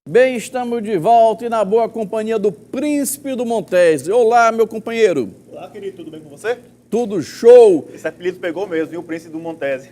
Bem, estamos de volta e na boa companhia do Príncipe do Montese. Olá, meu companheiro. Olá, querido, tudo bem com você? Tudo show. Esse apelido pegou mesmo, viu? O Príncipe do Montese.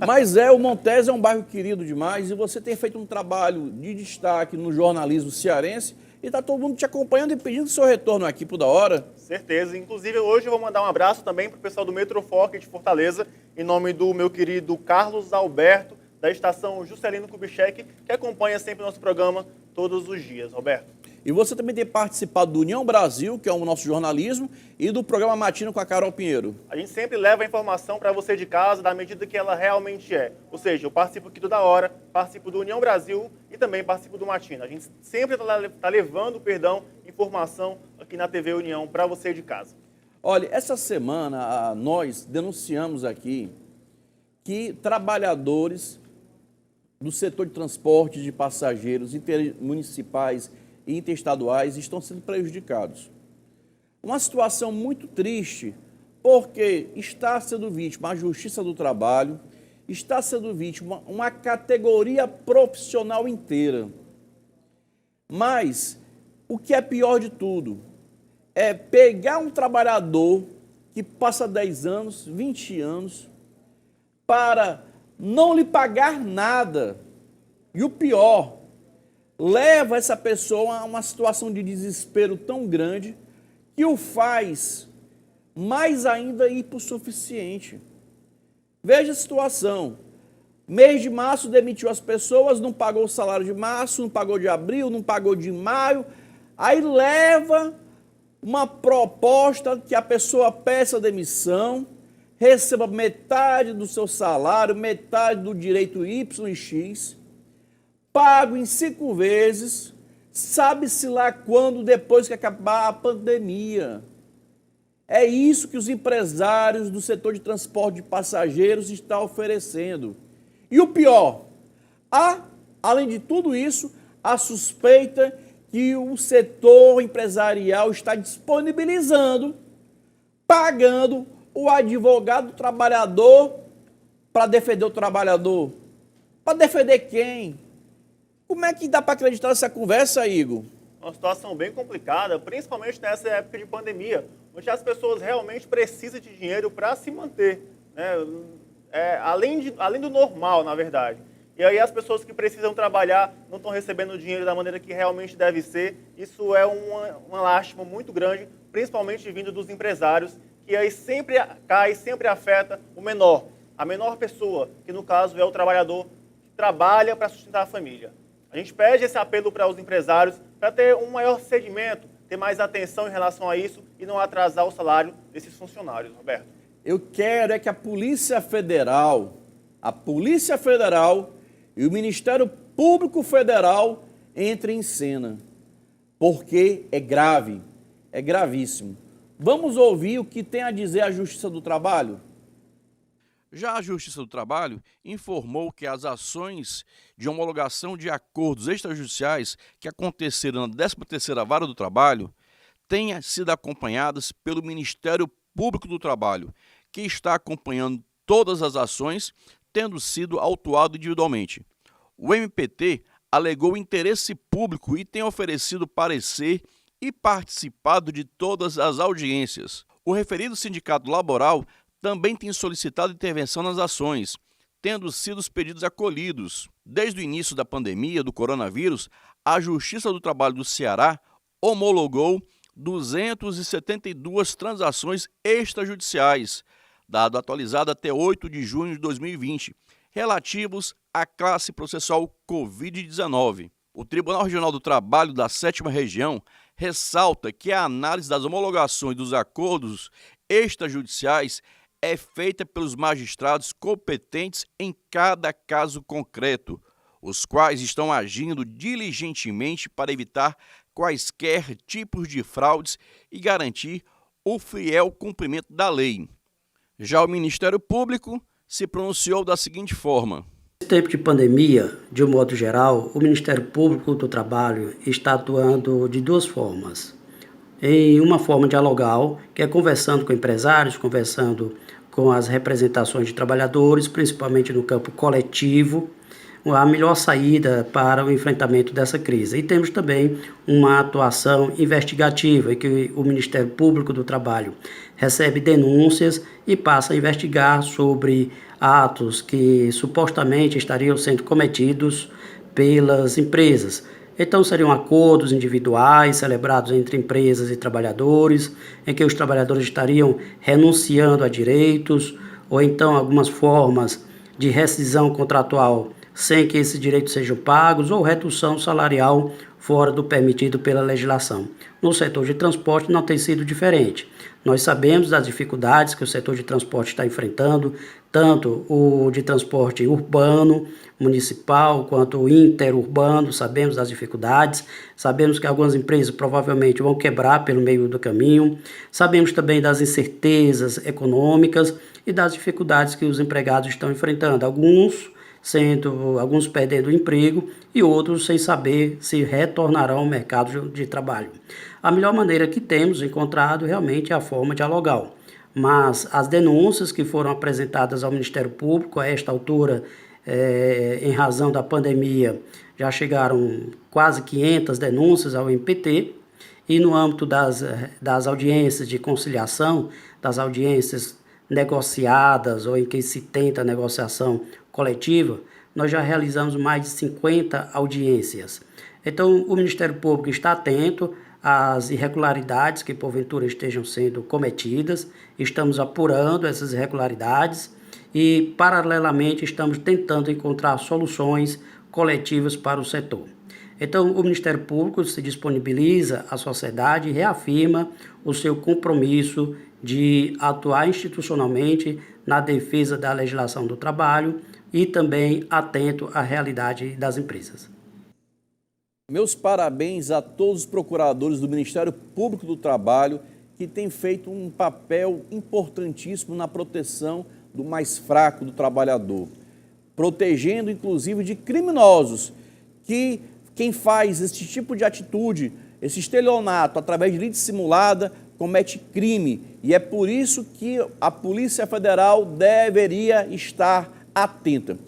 Mas o Montese é um bairro querido demais e você tem feito um trabalho de destaque no jornalismo cearense e está todo mundo te acompanhando e pedindo seu retorno aqui por da hora. Certeza. Inclusive, hoje eu vou mandar um abraço também para o pessoal do Metrofoc de Fortaleza, em nome do meu querido Carlos Alberto, da estação Juscelino Kubitschek, que acompanha sempre o nosso programa todos os dias. Roberto. E você também tem participado do União Brasil, que é o nosso jornalismo, e do programa Matino com a Carol Pinheiro. A gente sempre leva a informação para você de casa da medida que ela realmente é. Ou seja, eu participo aqui toda hora, participo do União Brasil e também participo do Matino. A gente sempre está levando, informação aqui na TV União para você de casa. Olha, essa semana nós denunciamos aqui que trabalhadores do setor de transporte de passageiros intermunicipais e interestaduais estão sendo prejudicados. Uma situação muito triste, porque está sendo vítima a Justiça do Trabalho, está sendo vítima uma categoria profissional inteira. Mas o que é pior de tudo é pegar um trabalhador que passa 10 anos, 20 anos, para não lhe pagar nada. E o pior, leva essa pessoa a uma situação de desespero tão grande que o faz mais ainda hipossuficiente. Veja a situação. Mês de março demitiu as pessoas, não pagou o salário de março, não pagou de abril, não pagou de maio. Aí leva uma proposta que a pessoa peça demissão, receba metade do seu salário, metade do direito Y e X, pago em 5 vezes, sabe-se lá quando, depois que acabar a pandemia. É isso que os empresários do setor de transporte de passageiros estão oferecendo. E o pior, além de tudo isso, a suspeita que o setor empresarial está disponibilizando, pagando o advogado do trabalhador para defender o trabalhador. Para defender quem? Como é que dá para acreditar nessa conversa, Igor? Uma situação bem complicada, principalmente nessa época de pandemia, onde as pessoas realmente precisam de dinheiro para se manter, né? Além do normal, na verdade. E aí as pessoas que precisam trabalhar não estão recebendo o dinheiro da maneira que realmente deve ser. Isso é uma lástima muito grande, principalmente vindo dos empresários, que aí sempre cai, sempre afeta o menor, a menor pessoa, que no caso é o trabalhador que trabalha para sustentar a família. A gente pede esse apelo para os empresários para ter um maior segmento, ter mais atenção em relação a isso e não atrasar o salário desses funcionários, Roberto. Eu quero é que a Polícia Federal e o Ministério Público Federal entrem em cena, porque é grave, é gravíssimo. Vamos ouvir o que tem a dizer a Justiça do Trabalho? Já a Justiça do Trabalho informou que as ações de homologação de acordos extrajudiciais que aconteceram na 13ª Vara do Trabalho têm sido acompanhadas pelo Ministério Público do Trabalho, que está acompanhando todas as ações, tendo sido autuado individualmente. O MPT alegou interesse público e tem oferecido parecer e participado de todas as audiências. O referido sindicato laboral também tem solicitado intervenção nas ações, tendo sido os pedidos acolhidos. Desde o início da pandemia do coronavírus, a Justiça do Trabalho do Ceará homologou 272 transações extrajudiciais, dado atualizado até 8 de junho de 2020, relativos à classe processual Covid-19. O Tribunal Regional do Trabalho da 7ª Região ressalta que a análise das homologações dos acordos extrajudiciais é feita pelos magistrados competentes em cada caso concreto, os quais estão agindo diligentemente para evitar quaisquer tipos de fraudes e garantir o fiel cumprimento da lei. Já o Ministério Público se pronunciou da seguinte forma: Nesse tempo de pandemia, de um modo geral, o Ministério Público do Trabalho está atuando de 2 formas. Em uma forma dialogal, que é conversando com empresários, conversando com as representações de trabalhadores, principalmente no campo coletivo, a melhor saída para o enfrentamento dessa crise. E temos também uma atuação investigativa, em que o Ministério Público do Trabalho recebe denúncias e passa a investigar sobre atos que supostamente estariam sendo cometidos pelas empresas. Então, seriam acordos individuais celebrados entre empresas e trabalhadores, em que os trabalhadores estariam renunciando a direitos, ou então algumas formas de rescisão contratual sem que esses direitos sejam pagos, ou redução salarial fora do permitido pela legislação. No setor de transporte não tem sido diferente. Nós sabemos das dificuldades que o setor de transporte está enfrentando, tanto o de transporte urbano, municipal, quanto o interurbano. Sabemos das dificuldades, sabemos que algumas empresas provavelmente vão quebrar pelo meio do caminho, sabemos também das incertezas econômicas e das dificuldades que os empregados estão enfrentando, alguns perdendo o emprego e outros sem saber se retornarão ao mercado de trabalho. A melhor maneira que temos encontrado realmente é a forma dialogal, mas as denúncias que foram apresentadas ao Ministério Público a esta altura, em razão da pandemia, já chegaram quase 500 denúncias ao MPT, e no âmbito das audiências de conciliação, das audiências negociadas ou em que se tenta negociação coletiva, nós já realizamos mais de 50 audiências. Então, o Ministério Público está atento às irregularidades que porventura estejam sendo cometidas, estamos apurando essas irregularidades e, paralelamente, estamos tentando encontrar soluções coletivas para o setor. Então, o Ministério Público se disponibiliza à sociedade e reafirma o seu compromisso de atuar institucionalmente na defesa da legislação do trabalho e também atento à realidade das empresas. Meus parabéns a todos os procuradores do Ministério Público do Trabalho que têm feito um papel importantíssimo na proteção do mais fraco, do trabalhador, protegendo inclusive de criminosos, que quem faz esse tipo de atitude, esse estelionato através de lide simulada, comete crime, e é por isso que a Polícia Federal deveria estar atenta.